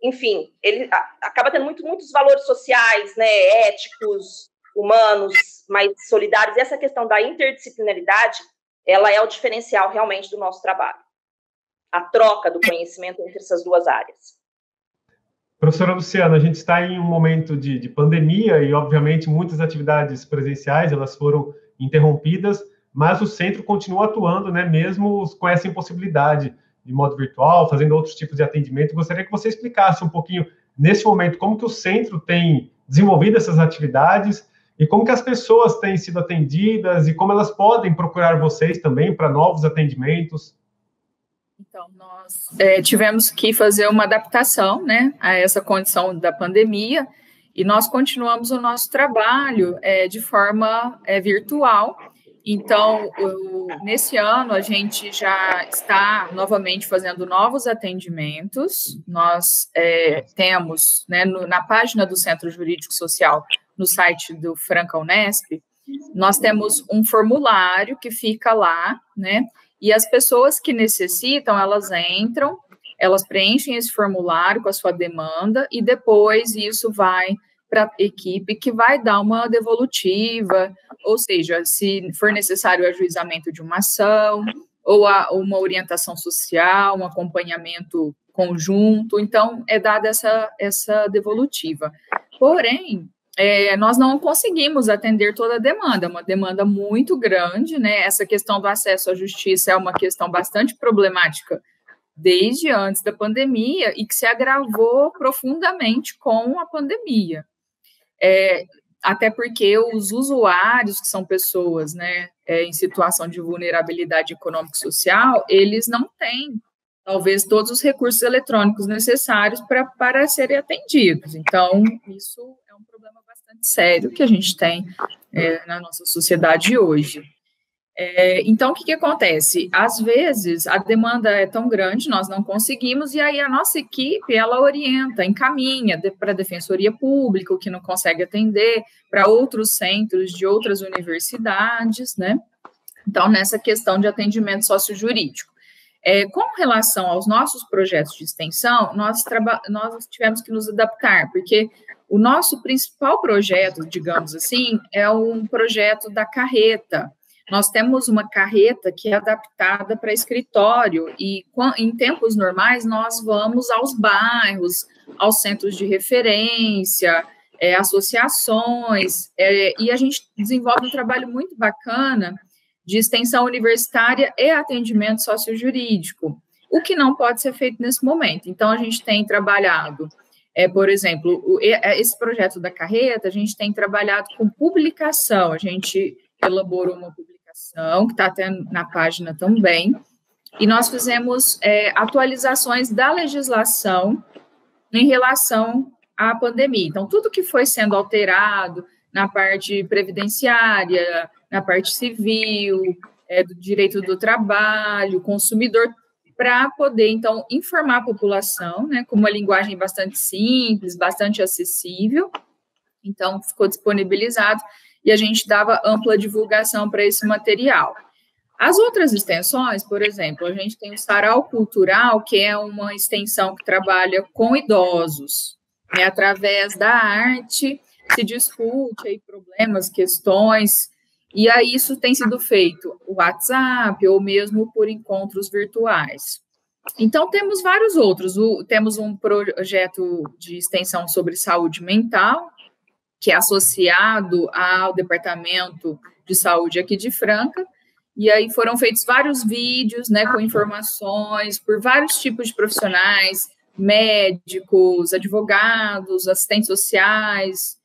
enfim, ele acaba tendo muitos valores sociais, né, éticos, humanos, mais solidários. E essa questão da interdisciplinaridade, ela é o diferencial realmente do nosso trabalho. A troca do conhecimento entre essas duas áreas. Professora Luciana, a gente está em um momento de pandemia e, obviamente, muitas atividades presenciais elas foram interrompidas, mas o centro continua atuando, né, mesmo com essa impossibilidade de modo virtual, fazendo outros tipos de atendimento. Gostaria que você explicasse um pouquinho, nesse momento, como que o centro tem desenvolvido essas atividades e como que as pessoas têm sido atendidas e como elas podem procurar vocês também para novos atendimentos. Então, nós tivemos que fazer uma adaptação, né, a essa condição da pandemia, E nós continuamos o nosso trabalho de forma virtual. Então, nesse ano, a gente já está novamente fazendo novos atendimentos. Nós temos, né, na página do Centro Jurídico Social, no site do Franca Unesp, nós temos um formulário que fica lá, né? E as pessoas que necessitam, elas entram, elas preenchem esse formulário com a sua demanda e depois isso vai para a equipe que vai dar uma devolutiva, ou seja, se for necessário o ajuizamento de uma ação, ou uma orientação social, um acompanhamento conjunto, então é dada essa devolutiva. Porém, nós não conseguimos atender toda a demanda, uma demanda muito grande, né? Essa questão do acesso à justiça é uma questão bastante problemática desde antes da pandemia e que se agravou profundamente com a pandemia. Até porque os usuários, que são pessoas, né, em situação de vulnerabilidade econômica e social, eles não têm, talvez, todos os recursos eletrônicos necessários para serem atendidos. Então, isso é um problema bastante sério que a gente tem na nossa sociedade hoje. Então, o que acontece? Às vezes, a demanda é tão grande, nós não conseguimos, e aí a nossa equipe, ela orienta, encaminha para a Defensoria Pública, o que não consegue atender, para outros centros de outras universidades, né? Então, nessa questão de atendimento sociojurídico. Com relação aos nossos projetos de extensão, nós tivemos que nos adaptar, porque o nosso principal projeto, digamos assim, é um projeto da carreta. Nós temos uma carreta que é adaptada para escritório e, em tempos normais, nós vamos aos bairros, aos centros de referência, associações, e a gente desenvolve um trabalho muito bacana de extensão universitária e atendimento sociojurídico, o que não pode ser feito nesse momento. Então, a gente tem trabalhado, por exemplo, esse projeto da carreta, a gente tem trabalhado com publicação, a gente elaborou uma publicação, que está até na página também, e nós fizemos atualizações da legislação em relação à pandemia. Então, tudo que foi sendo alterado na parte previdenciária, na parte civil, do direito do trabalho, consumidor, para poder, então, informar a população, né, com uma linguagem bastante simples, bastante acessível. Então, ficou disponibilizado e a gente dava ampla divulgação para esse material. As outras extensões, por exemplo, a gente tem o Sarau Cultural, que é uma extensão que trabalha com idosos, né, através da arte, se discute aí problemas, questões, e aí isso tem sido feito no WhatsApp ou mesmo por encontros virtuais. Então, temos vários outros. Temos um projeto de extensão sobre saúde mental, que é associado ao Departamento de Saúde aqui de Franca, e aí foram feitos vários vídeos, né, com informações por vários tipos de profissionais, médicos, advogados, assistentes sociais,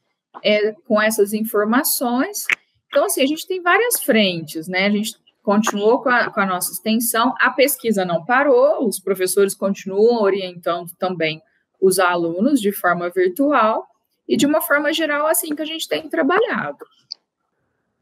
com essas informações. Então, assim, a gente tem várias frentes, né, a gente continuou com a nossa extensão, a pesquisa não parou, os professores continuam orientando também os alunos de forma virtual, e, de uma forma geral, assim que a gente tem trabalhado.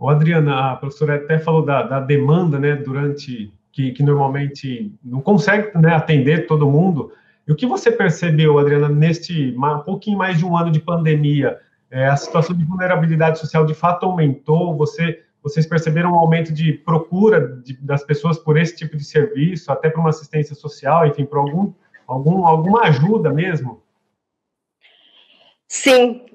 Adriana, a professora até falou da demanda, né, durante, que normalmente não consegue, né, atender todo mundo. E o que você percebeu, Adriana, neste um pouquinho mais de um ano de pandemia? A situação de vulnerabilidade social, de fato, aumentou? Vocês perceberam um aumento de procura das pessoas por esse tipo de serviço, até para uma assistência social, enfim, para alguma ajuda mesmo? Sim,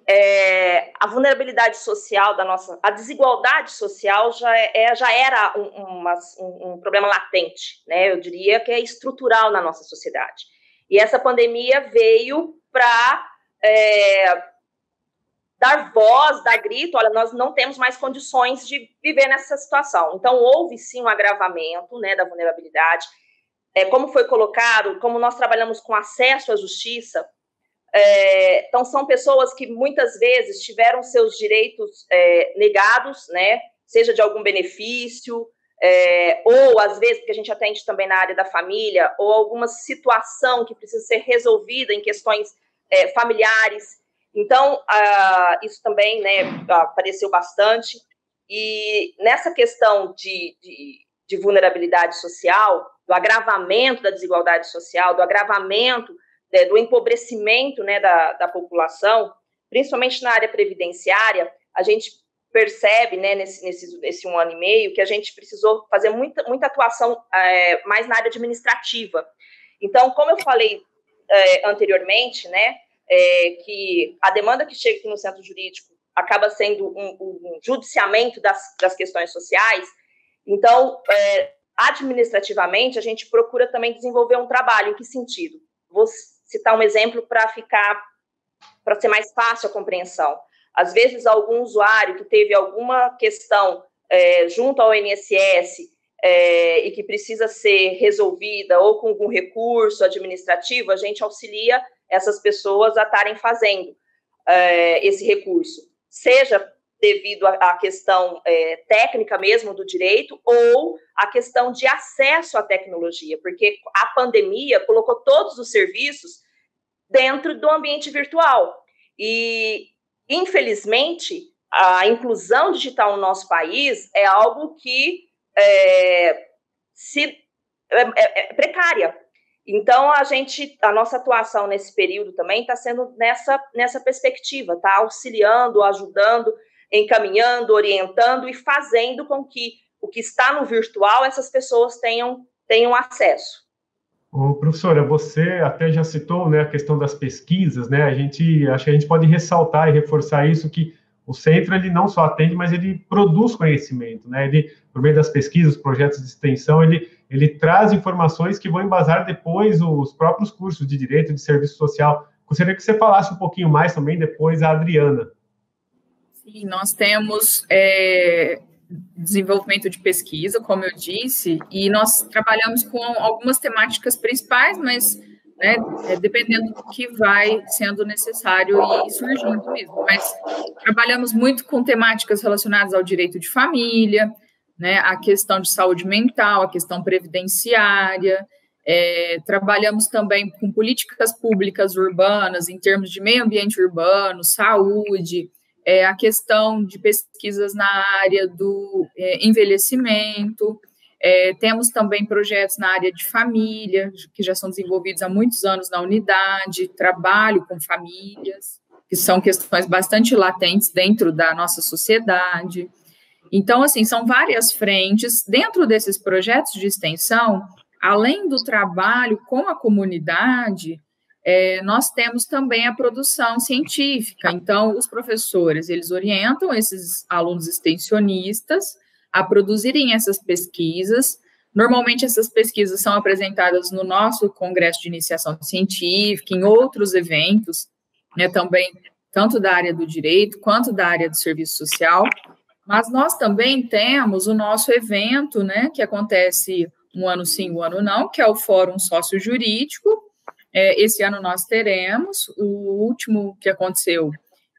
a vulnerabilidade social a desigualdade social já era um problema latente, né? Eu diria que é estrutural na nossa sociedade. E essa pandemia veio para dar voz, dar grito, olha, nós não temos mais condições de viver nessa situação. Então, houve sim um agravamento, né, da vulnerabilidade. Como foi colocado, como nós trabalhamos com acesso à justiça, então, são pessoas que muitas vezes tiveram seus direitos negados, né, seja de algum benefício, ou às vezes, porque a gente atende também na área da família, ou alguma situação que precisa ser resolvida em questões familiares. Então, isso também, né, apareceu bastante. E nessa questão de vulnerabilidade social, do agravamento da desigualdade social, do agravamento, do empobrecimento, né, da população, principalmente na área previdenciária, a gente percebe, né, nesse 1 ano e meio, que a gente precisou fazer muita atuação mais na área administrativa. Então, como eu falei anteriormente, né, que a demanda que chega aqui no centro jurídico acaba sendo um judiciamento das questões sociais. Então, administrativamente, a gente procura também desenvolver um trabalho. Em que sentido? Vou citar um exemplo para ser mais fácil a compreensão. Às vezes, algum usuário que teve alguma questão junto ao INSS e que precisa ser resolvida ou com algum recurso administrativo, a gente auxilia essas pessoas a estarem fazendo esse recurso, seja devido à questão técnica mesmo do direito ou à questão de acesso à tecnologia, porque a pandemia colocou todos os serviços dentro do ambiente virtual. E, infelizmente, a inclusão digital no nosso país é algo que é precária. Então, a nossa atuação nesse período também está sendo nessa perspectiva, tá? Auxiliando, ajudando, encaminhando, orientando e fazendo com que o que está no virtual, essas pessoas tenham acesso. Ô, professora, você até já citou, né, a questão das pesquisas, né? Acho que a gente pode ressaltar e reforçar isso, que o centro, ele não só atende, mas ele produz conhecimento, né? Ele, por meio das pesquisas, projetos de extensão, ele traz informações que vão embasar depois os próprios cursos de Direito, de Serviço Social. Gostaria que você falasse um pouquinho mais também, depois, a Adriana. Sim, nós temos desenvolvimento de pesquisa, como eu disse, e nós trabalhamos com algumas temáticas principais, mas dependendo do que vai sendo necessário e surgindo mesmo. Mas trabalhamos muito com temáticas relacionadas ao direito de família, né, a questão de saúde mental, a questão previdenciária, trabalhamos também com políticas públicas urbanas, em termos de meio ambiente urbano, saúde, a questão de pesquisas na área do envelhecimento, temos também projetos na área de família, que já são desenvolvidos há muitos anos na unidade, trabalho com famílias, que são questões bastante latentes dentro da nossa sociedade. Então, assim, são várias frentes. Dentro desses projetos de extensão, além do trabalho com a comunidade, nós temos também a produção científica. Então, os professores, eles orientam esses alunos extensionistas a produzirem essas pesquisas. Normalmente, essas pesquisas são apresentadas no nosso Congresso de Iniciação Científica, em outros eventos, né, também, tanto da área do direito, quanto da área do serviço social. Mas nós também temos o nosso evento, né, que acontece um ano sim, um ano não, que é o Fórum Sócio-Jurídico. Esse ano nós teremos, o último que aconteceu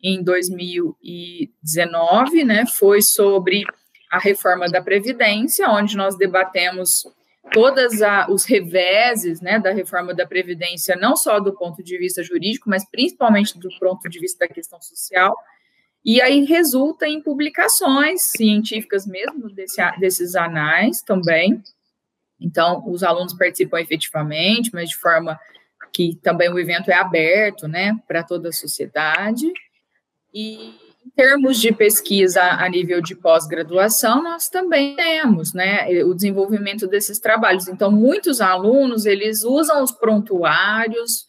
em 2019, né, foi sobre a reforma da Previdência, onde nós debatemos todos os reveses, né, da reforma da Previdência, não só do ponto de vista jurídico, mas principalmente do ponto de vista da questão social, e aí resulta em publicações científicas mesmo desses anais também. Então, os alunos participam efetivamente, mas de forma que também o evento é aberto, né, para toda a sociedade. E em termos de pesquisa a nível de pós-graduação, nós também temos, né, o desenvolvimento desses trabalhos. Então, muitos alunos, eles usam os prontuários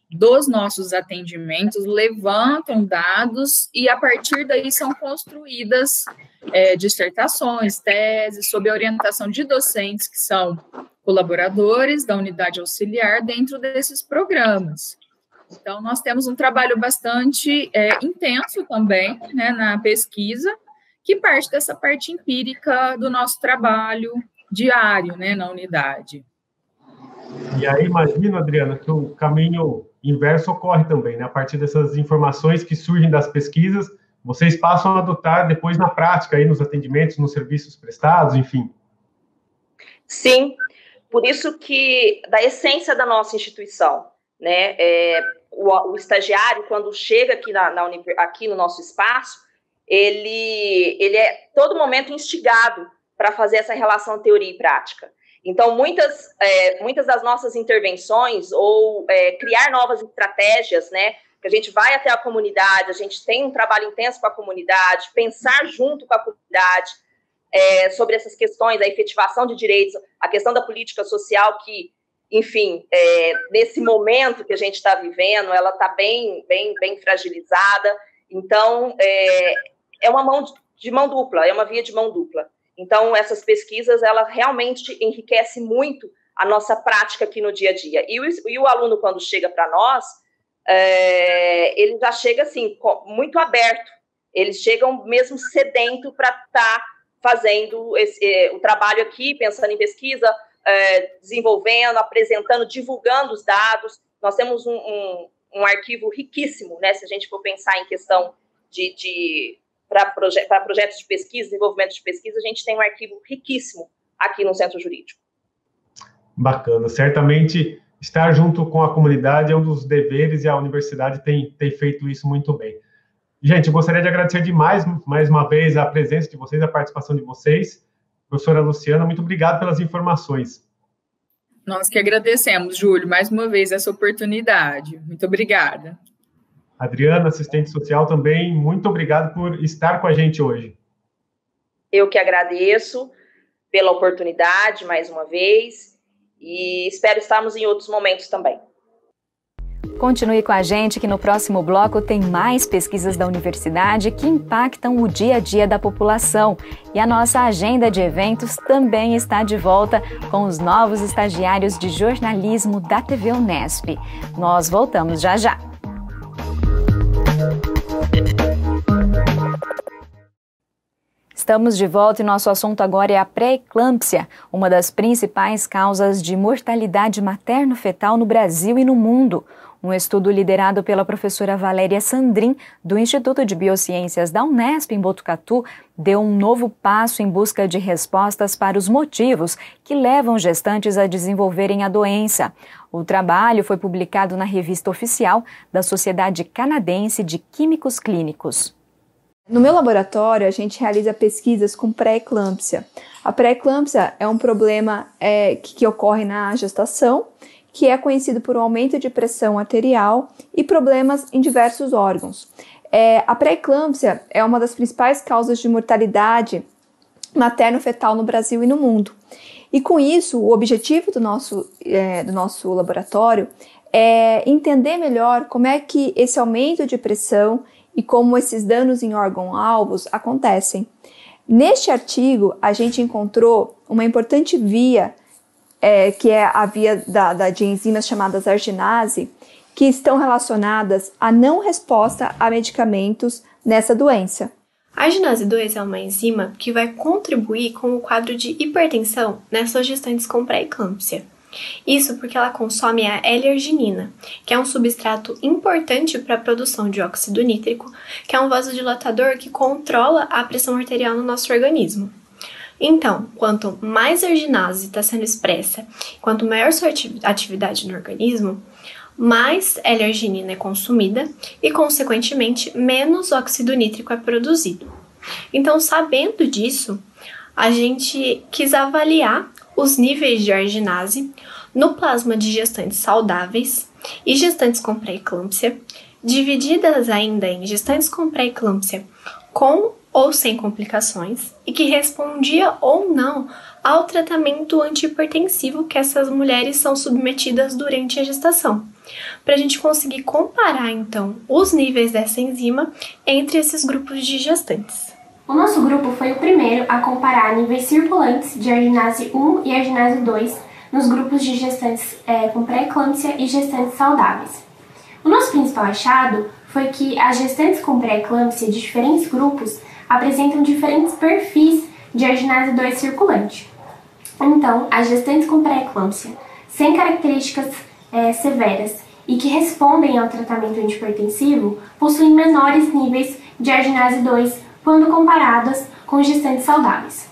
dos nossos atendimentos, levantam dados e, a partir daí, são construídas dissertações, teses, sob a orientação de docentes que são colaboradores da unidade auxiliar dentro desses programas. Então, nós temos um trabalho bastante intenso também, né, na pesquisa, que parte dessa parte empírica do nosso trabalho diário, né, na unidade. E aí, imagino, Adriana, que o caminho inverso ocorre também, né? A partir dessas informações que surgem das pesquisas, vocês passam a adotar depois na prática, aí nos atendimentos, nos serviços prestados, enfim. Sim, por isso que, da essência da nossa instituição, né, o estagiário, quando chega aqui no nosso espaço, ele é todo momento instigado para fazer essa relação teoria e prática. Então, muitas das nossas intervenções ou criar novas estratégias, né, que a gente vai até a comunidade, a gente tem um trabalho intenso com a comunidade, pensar junto com a comunidade sobre essas questões, a efetivação de direitos, a questão da política social que, enfim, nesse momento que a gente está vivendo, ela está bem fragilizada. Então, é uma via de mão dupla. Então, essas pesquisas, ela realmente enriquece muito a nossa prática aqui no dia a dia. E o aluno, quando chega para nós, ele já chega, assim, muito aberto. Eles chegam mesmo sedento para estar fazendo o trabalho aqui, pensando em pesquisa, desenvolvendo, apresentando, divulgando os dados. Nós temos um arquivo riquíssimo, né, se a gente for pensar em questão para projetos de pesquisa, desenvolvimento de pesquisa, a gente tem um arquivo riquíssimo aqui no Centro Jurídico. Bacana. Certamente, estar junto com a comunidade é um dos deveres e a universidade tem feito isso muito bem. Gente, eu gostaria de agradecer demais, mais uma vez, a presença de vocês, a participação de vocês. Professora Luciana, muito obrigado pelas informações. Nós que agradecemos, Júlio, mais uma vez essa oportunidade. Muito obrigada. Adriana, assistente social, também, muito obrigado por estar com a gente hoje. Eu que agradeço pela oportunidade, mais uma vez, e espero estarmos em outros momentos também. Continue com a gente que no próximo bloco tem mais pesquisas da universidade que impactam o dia a dia da população. E a nossa agenda de eventos também está de volta com os novos estagiários de jornalismo da TV Unesp. Nós voltamos já já. Estamos de volta e nosso assunto agora é a pré-eclâmpsia, uma das principais causas de mortalidade materno-fetal no Brasil e no mundo. Um estudo liderado pela professora Valéria Sandrin, do Instituto de Biociências da Unesp, em Botucatu, deu um novo passo em busca de respostas para os motivos que levam gestantes a desenvolverem a doença. O trabalho foi publicado na revista oficial da Sociedade Canadense de Químicos Clínicos. No meu laboratório, a gente realiza pesquisas com pré-eclâmpsia. A pré-eclâmpsia é um problema que ocorre na gestação, que é conhecido por um aumento de pressão arterial e problemas em diversos órgãos. A pré-eclâmpsia é uma das principais causas de mortalidade materno-fetal no Brasil e no mundo. E com isso, o objetivo do nosso laboratório é entender melhor como é que esse aumento de pressão e como esses danos em órgãos-alvos acontecem. Neste artigo, a gente encontrou uma importante via, que é a via de enzimas chamadas arginase, que estão relacionadas à não resposta a medicamentos nessa doença. A arginase 2 é uma enzima que vai contribuir com o quadro de hipertensão nessas gestantes com pré-eclâmpsia. Isso porque ela consome a L-arginina, que é um substrato importante para a produção de óxido nítrico, que é um vasodilatador que controla a pressão arterial no nosso organismo. Então, quanto mais arginase está sendo expressa, quanto maior sua atividade no organismo, mais L-arginina é consumida e, consequentemente, menos óxido nítrico é produzido. Então, sabendo disso, a gente quis avaliar os níveis de arginase no plasma de gestantes saudáveis e gestantes com pré-eclâmpsia, divididas ainda em gestantes com pré-eclâmpsia com ou sem complicações e que respondia ou não ao tratamento antihipertensivo que essas mulheres são submetidas durante a gestação, para a gente conseguir comparar, então, os níveis dessa enzima entre esses grupos de gestantes. O nosso grupo foi o primeiro a comparar níveis circulantes de arginase 1 e arginase 2 nos grupos de gestantes com pré-eclâmpsia e gestantes saudáveis. O nosso principal achado foi que as gestantes com pré-eclâmpsia de diferentes grupos apresentam diferentes perfis de arginase 2 circulante. Então, as gestantes com pré-eclâmpsia sem características severas e que respondem ao tratamento antihipertensivo possuem menores níveis de arginase 2 quando comparadas com gestantes saudáveis.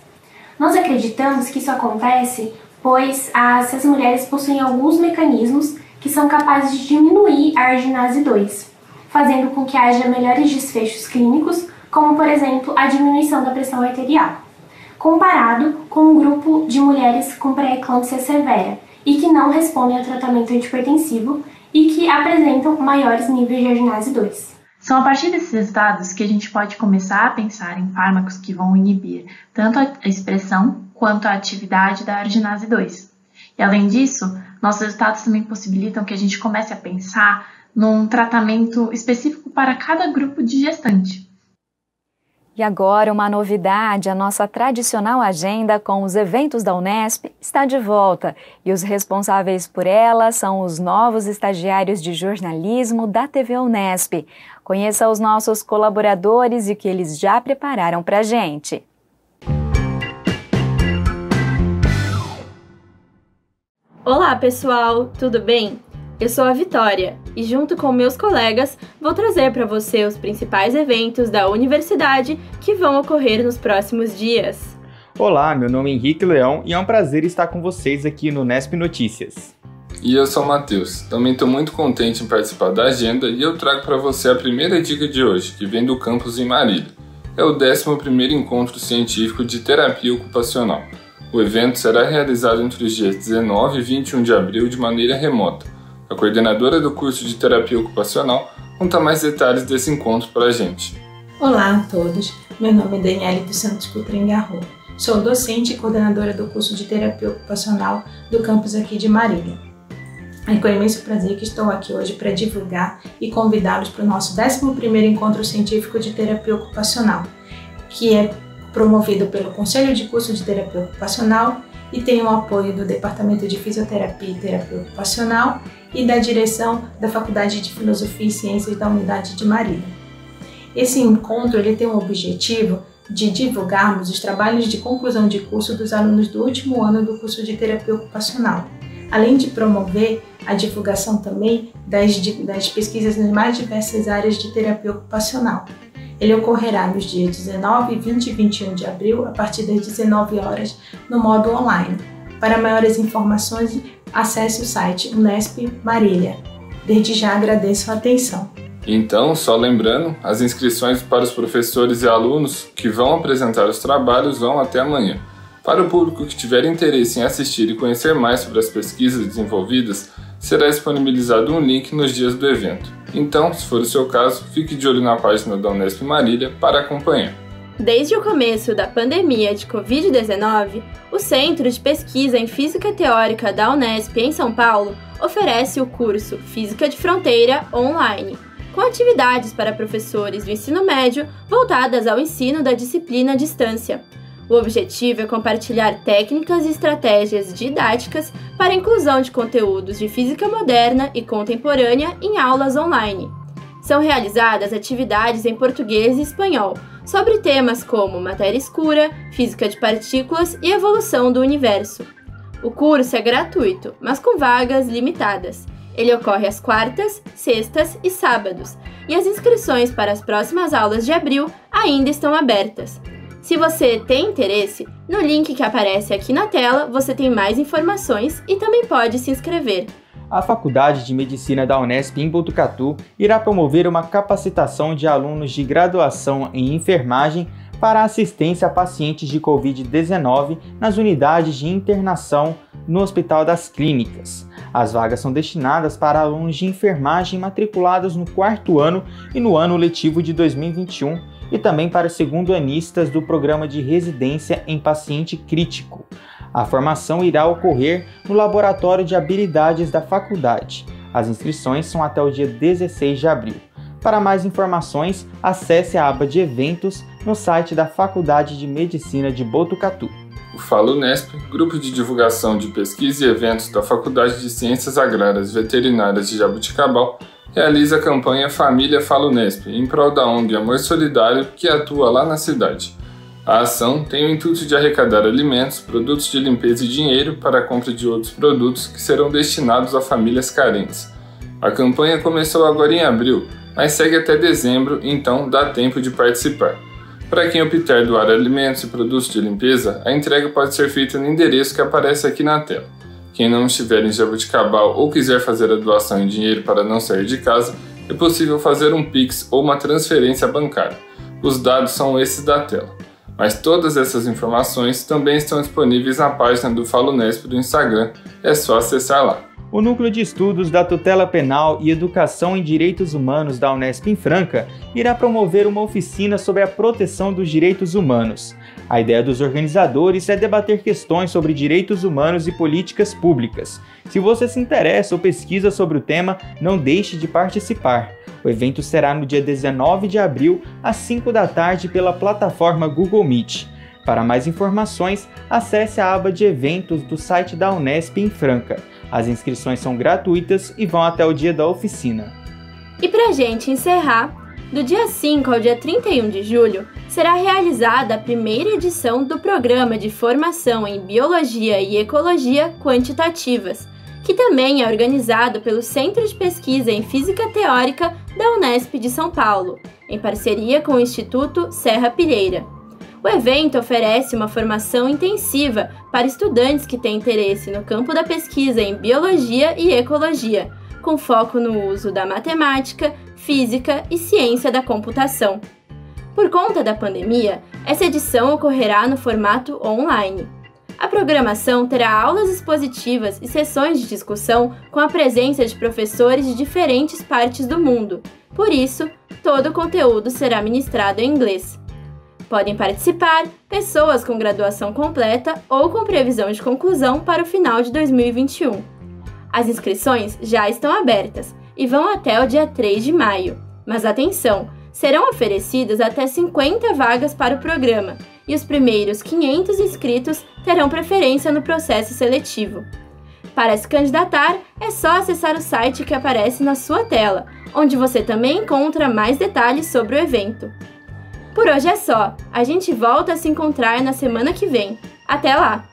Nós acreditamos que isso acontece pois essas mulheres possuem alguns mecanismos que são capazes de diminuir a arginase 2, fazendo com que haja melhores desfechos clínicos, como, por exemplo, a diminuição da pressão arterial, comparado com um grupo de mulheres com pré-eclâmpsia severa e que não respondem ao tratamento antihipertensivo e que apresentam maiores níveis de arginase 2. São a partir desses resultados que a gente pode começar a pensar em fármacos que vão inibir tanto a expressão quanto a atividade da arginase 2. E além disso, nossos resultados também possibilitam que a gente comece a pensar num tratamento específico para cada grupo de gestante. E agora uma novidade, a nossa tradicional agenda com os eventos da Unesp está de volta e os responsáveis por ela são os novos estagiários de jornalismo da TV Unesp. Conheça os nossos colaboradores e o que eles já prepararam para a gente. Olá pessoal, tudo bem? Eu sou a Vitória e junto com meus colegas vou trazer para você os principais eventos da universidade que vão ocorrer nos próximos dias. Olá, meu nome é Henrique Leão e é um prazer estar com vocês aqui no Unesp Notícias. E eu sou o Matheus, também estou muito contente em participar da agenda e eu trago para você a primeira dica de hoje, que vem do campus em Marília. É o 11º Encontro Científico de Terapia Ocupacional. O evento será realizado entre os dias 19 e 21 de abril de maneira remota. A coordenadora do curso de Terapia Ocupacional conta mais detalhes desse encontro para a gente. Olá a todos, meu nome é Daniele dos Santos Coutrin Garro. Sou docente e coordenadora do curso de Terapia Ocupacional do campus aqui de Marília. É com imenso prazer que estou aqui hoje para divulgar e convidá-los para o nosso 11º Encontro Científico de Terapia Ocupacional, que é promovido pelo Conselho de Curso de Terapia Ocupacional e tem o apoio do Departamento de Fisioterapia e Terapia Ocupacional e da direção da Faculdade de Filosofia e Ciências da Unidade de Marília. Esse encontro ele tem o objetivo de divulgarmos os trabalhos de conclusão de curso dos alunos do último ano do curso de Terapia Ocupacional, além de promover a divulgação também das pesquisas nas mais diversas áreas de terapia ocupacional. Ele ocorrerá nos dias 19, 20 e 21 de abril, a partir das 19 horas, no modo online. Para maiores informações, acesse o site Unesp Marília. Desde já agradeço a atenção. Então, só lembrando, as inscrições para os professores e alunos que vão apresentar os trabalhos vão até amanhã. Para o público que tiver interesse em assistir e conhecer mais sobre as pesquisas desenvolvidas, será disponibilizado um link nos dias do evento. Então, se for o seu caso, fique de olho na página da Unesp Marília para acompanhar. Desde o começo da pandemia de Covid-19, o Centro de Pesquisa em Física Teórica da Unesp em São Paulo oferece o curso Física de Fronteira online, com atividades para professores do ensino médio voltadas ao ensino da disciplina à distância. O objetivo é compartilhar técnicas e estratégias didáticas para a inclusão de conteúdos de física moderna e contemporânea em aulas online. São realizadas atividades em português e espanhol, sobre temas como matéria escura, física de partículas e evolução do universo. O curso é gratuito, mas com vagas limitadas. Ele ocorre às quartas, sextas e sábados, e as inscrições para as próximas aulas de abril ainda estão abertas. Se você tem interesse, no link que aparece aqui na tela você tem mais informações e também pode se inscrever. A Faculdade de Medicina da Unesp em Botucatu irá promover uma capacitação de alunos de graduação em enfermagem para assistência a pacientes de Covid-19 nas unidades de internação no Hospital das Clínicas. As vagas são destinadas para alunos de enfermagem matriculados no 4º ano e no ano letivo de 2021 e também para segundanistas do programa de residência em paciente crítico. A formação irá ocorrer no Laboratório de Habilidades da faculdade. As inscrições são até o dia 16 de abril. Para mais informações, acesse a aba de eventos no site da Faculdade de Medicina de Botucatu. O Fala Unesp, grupo de divulgação de pesquisa e eventos da Faculdade de Ciências Agrárias e Veterinárias de Jabuticabal, realiza a campanha Família Fala Unesp, em prol da ONG Amor Solidário, que atua lá na cidade. A ação tem o intuito de arrecadar alimentos, produtos de limpeza e dinheiro para a compra de outros produtos que serão destinados a famílias carentes. A campanha começou agora em abril, mas segue até dezembro, então dá tempo de participar. Para quem optar doar alimentos e produtos de limpeza, a entrega pode ser feita no endereço que aparece aqui na tela. Quem não estiver em Jaboticabal ou quiser fazer a doação em dinheiro para não sair de casa, é possível fazer um Pix ou uma transferência bancária. Os dados são esses da tela. Mas todas essas informações também estão disponíveis na página do Fala Unesp do Instagram, é só acessar lá. O Núcleo de Estudos da Tutela Penal e Educação em Direitos Humanos da Unesp em Franca irá promover uma oficina sobre a proteção dos direitos humanos. A ideia dos organizadores é debater questões sobre direitos humanos e políticas públicas. Se você se interessa ou pesquisa sobre o tema, não deixe de participar. O evento será no dia 19 de abril, às 5 da tarde, pela plataforma Google Meet. Para mais informações, acesse a aba de eventos do site da Unesp em Franca. As inscrições são gratuitas e vão até o dia da oficina. E para a gente encerrar, do dia 5 ao dia 31 de julho, será realizada a primeira edição do Programa de Formação em Biologia e Ecologia Quantitativas, que também é organizado pelo Centro de Pesquisa em Física Teórica da Unesp de São Paulo, em parceria com o Instituto Serrapilheira. O evento oferece uma formação intensiva para estudantes que têm interesse no campo da pesquisa em biologia e ecologia, com foco no uso da matemática, física e ciência da computação. Por conta da pandemia, essa edição ocorrerá no formato online. A programação terá aulas expositivas e sessões de discussão com a presença de professores de diferentes partes do mundo. Por isso, todo o conteúdo será ministrado em inglês. Podem participar pessoas com graduação completa ou com previsão de conclusão para o final de 2021. As inscrições já estão abertas e vão até o dia 3 de maio. Mas atenção, serão oferecidas até 50 vagas para o programa e os primeiros 500 inscritos terão preferência no processo seletivo. Para se candidatar, é só acessar o site que aparece na sua tela, onde você também encontra mais detalhes sobre o evento. Por hoje é só, a gente volta a se encontrar na semana que vem. Até lá!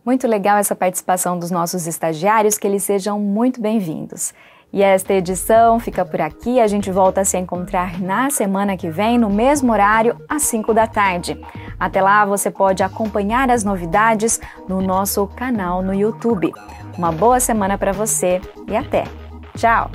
Muito legal essa participação dos nossos estagiários, que eles sejam muito bem-vindos. E esta edição fica por aqui, a gente volta a se encontrar na semana que vem, no mesmo horário, às 5 da tarde. Até lá você pode acompanhar as novidades no nosso canal no YouTube. Uma boa semana para você e até! Tchau!